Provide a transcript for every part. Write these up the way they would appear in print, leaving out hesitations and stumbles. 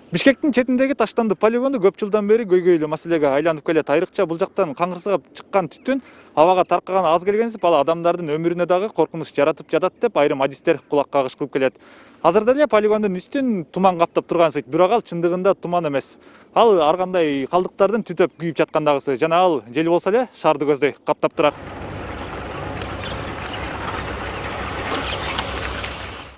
Бишкектин четиндеги таштанды полигону көп жылдан бери көйгөйлүү маселеге айланып келет. Айрыкча бул жактан каңгырсыгап чыккан түтүн абага таркаган аз келгенсип, ал адамдардын өмүрүнө дагы коркунуч жаратып жатат деп айрым адистер кулак кагыш кылып келет. Азырда эле полигондун үстүн туман каптап турган сыйт, бирок ал чындыгында туман эмес. Ал ар кандай калдыктардын түтөп күйүп жаткандагысы, жана ал жел болсо эле шаарды көздөй каптап турат.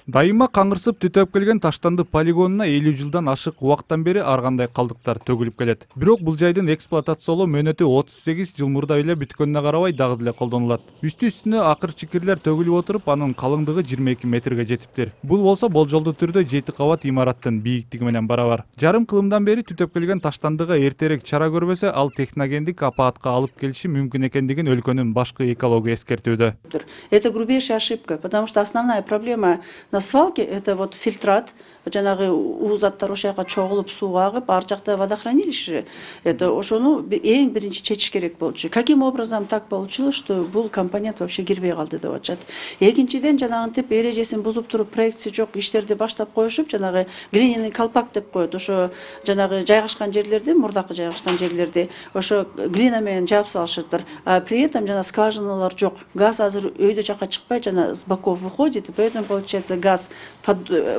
Дайыма каңгырсып түтөп келген таштанды полигонуна 50 жылдан ашык убакыттан бери ар кандай калдыктар төгүлүп келет. Бирок бул жайдын эксплуатациялоо мөөнөтү 38 жыл мурда эле бүткөнүнө карабай дагы деле колдонулат. Үстү-үстүнө акыр чикирлер төгүлүп отуруп, анын калыңдыгы 22 метрге жетиптир. Бул болсо болжолдуу түрдө 7 кабат имараттын бийиктиги менен барабар. Жарым кылымдан бери түтөп келген таштандыга эртерээк чара көрбөсө, ал техногендик апаатка алып келиши мүмкүн экендигин өлкөнүн башкы экология эскертүүдө. Это грубейшая ошибка, потому что основная проблема на свалке это вот фильтрат, жанагы заттар ошол жака чогулуп сууга агып, ар жакта водохранилище. Это ошону эң биринчи чечиш керек болчу. Каким образом так получилось, что бул компонент вообще кирбей калды деп атышат. Экинчиден жанагынтип эрежесин бузуп туруп, проектси жок иштерди баштап коюшуп, жанагы глиняный колпак деп коет. Ошо жанагы жайгашкан жерлерди, мурдакы жайгашкан жерлерди ошо глина менен жаап салышыптыр. А при этом жана скважиналар жок. Газ азыр өйдө жака чыкпай, жана с боков выходит, и поэтому получается газ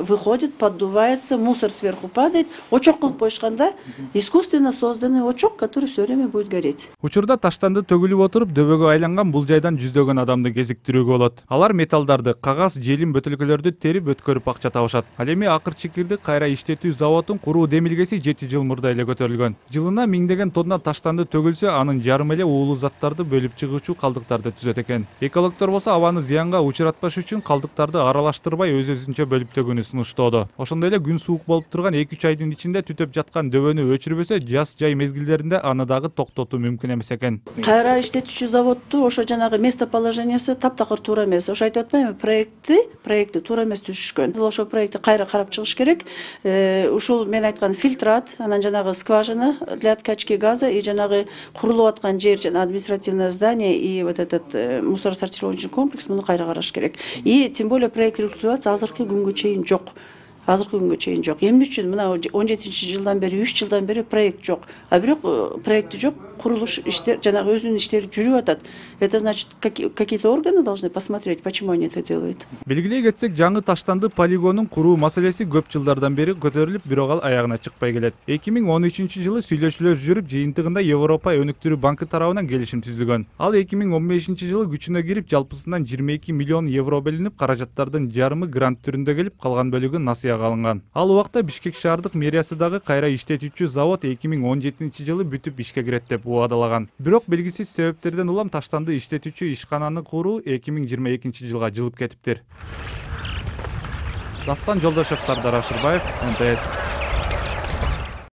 выходит, поддувается, мусор сверху падает, очок кылып коюшканда искусственно созданный очок, который все время будет гореть. Учурда таштанды төгүлүп отуруп, дөбөгө айланган бул жайдан жүздөгөн адамды кезиктирүүгө болот. Алар металлдарды, кагаз, желим бөтөлкөлөрдү терип өткөрүп акча табышат. Ал эми акыр чикирди кайра иштетүү заводун куруу демилгеси 7 жыл мурда эле көтөрүлгөн. Жылына миңдеген тонна таштанды төгүлсө, анын жарым эле уулуу заттарды бөлүп чыгуучу калдыктарды түзөт экен. Экологдор болсо абаны зыянга учуратпаш үчүн калдыктарды аралаштырбай өз-өзүнчө бөлүп төгүүнү сунуштоодо. Ошондой эле күн суук болуп турган 2-3 айдын ичинде түтөп жаткан дөбөнү өчүрбөсө, жаз жай мезгилдеринде аны дагы токтотуу мүмкүн эмес экен. Кайра иштетүүчү заводду ошо жанагы местоположениясы таптакыр туура эмес. Ошо айтып атпаймынбы, проекти туура эмес түзүшкөн. Ошо проектти кайра карап чыгыш керек. Ушул мен айткан фильтрат, анан жанагы скважина для откачки газа и жанагы курулуп аткан жер, жана административное здание и вот этот мусоросортировочный комплекс муну кайра караш керек. И тем более проект рекультивация азыркы күнгө чейин жок. Эмне үчүн мына 17-жылдан бери, 3 жылдан бери проект жок. А бирок проекти жок, курулуш иштер, жанагы өзүнүн иштери жүрүп атат. Это значит, какие-то органы должны посмотреть, почему они это делают. Белгилей кетсек, жаңы таштанды полигонун куруу маселеси көп жылдардан бери көтөрүлүп, бирок ал аягына чыкпай келет. 2013-жылы сүйлөшүүлөр жүрүп, жыйынтыгында Европа өнүктүрүү банкы тарабынан келишим түзүлгөн. Ал 2015-жылы күчүнө кирип, жалпысынан 22 миллион евро белинип, каражаттардын жарымы грант түрүндө келип, калган бөлүгү насыяга алынган. Ал убакта Бишкек шаардык мэриясы дагы кайра иштетүүчү завод 2017-жылы бүтүп ишке кирет деп убадалаган. Бирок белгисиз себептерден улам таштанды иштетүүчү ишкананы куруу 2022-жылга жылып кетиптир. Дастан Жолдошев, Сардар Ашырбаев, МТС.